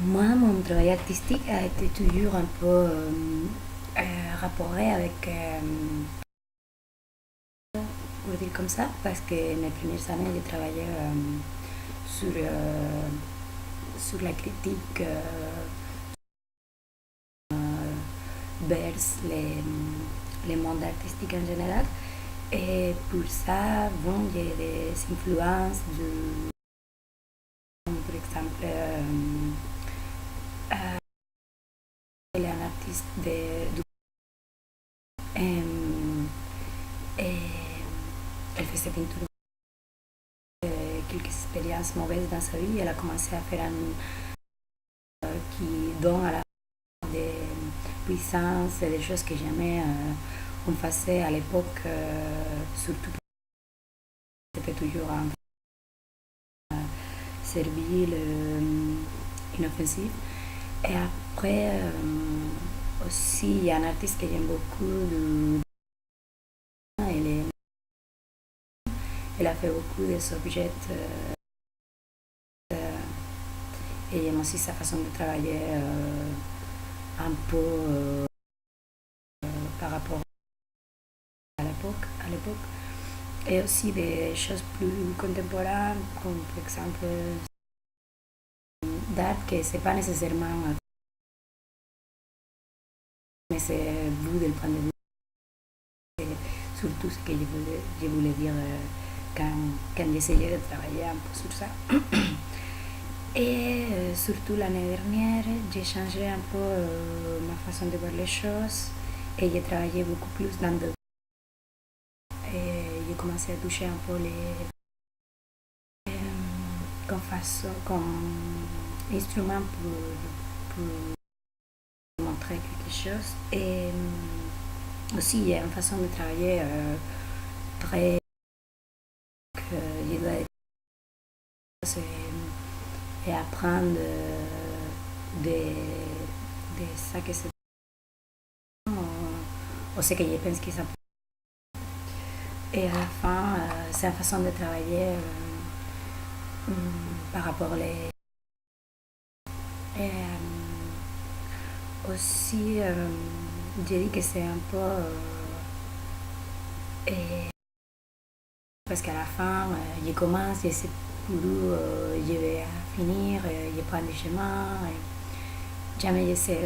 moi, mon travail artistique a été toujours un peu rapporté avec, pour dire comme ça, parce que mes premières années, j'ai travaillé sur, sur la critique vers les mondes artistiques en général. Et pour ça, bon, j'ai des influences de, par exemple, elle est un artiste et elle fait ses peintures quelques expériences mauvaises dans sa vie. Elle a commencé à faire un qui donne à la des puissances et des choses que jamais on faisait à l'époque, surtout c'était toujours un servile, inoffensif. Et après, aussi, il y a un artiste que j'aime beaucoup. Elle, elle a fait beaucoup des objets et j'aime aussi sa façon de travailler un peu par rapport à l'époque. Et aussi des choses plus contemporaines, comme par exemple d'art que c'est pas nécessairement mais c'est vu du point de vue surtout ce que je voulais dire quand j'essayais de travailler un peu sur ça. Et surtout l'année dernière, j'ai changé un peu ma façon de voir les choses et j'ai travaillé beaucoup plus dans de... Et j'ai commencé à toucher un peu comme instrument pour montrer quelque chose. Et aussi, il y a une façon de travailler très... je dois et apprendre de ça que c'est ou ce que je pense que ça peut. Et à la fin, c'est une façon de travailler par rapport les... Et, aussi, je dis que c'est un peu... parce qu'à la fin, je commence, je sais plus je vais finir, je prends du chemin, jamais je sais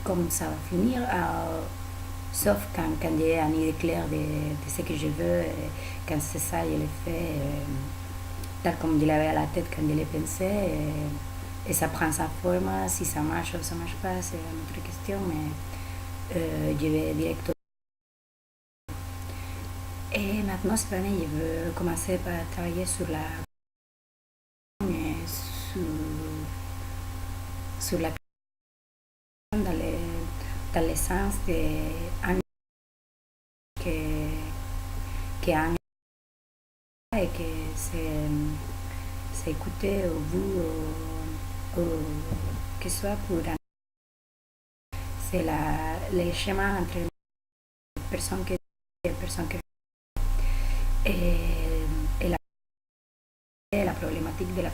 comme ça va finir, sauf quand j'ai une idée claire de ce que je veux, quand c'est ça, je le fais tal comme je l'avais à la tête quand je l'ai pensé, et ça prend sa forme, si ça marche ou ça marche pas, c'est une autre question, mais je vais direct. Et maintenant, cette année, je veux commencer par travailler sur la sur la dans l'essence que, que han et que c'est écouté au bout que ce soit pour c'est les schémas entre les personnes que et les personnes que et, et la problématique de la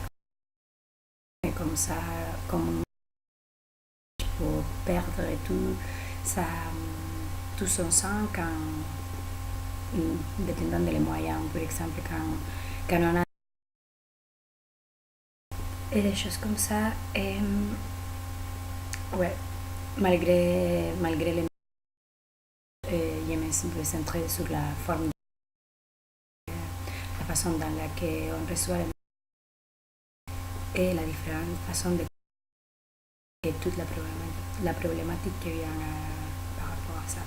comme ça comme pour perdre et tout ça tout son sang quand dépendant des moyens par exemple quand on a et des choses comme ça et ouais malgré les je me suis centrée sur la forme la façon dans laquelle on reçoit et la différente façon de et toute la problématique qui vient par rapport à ça.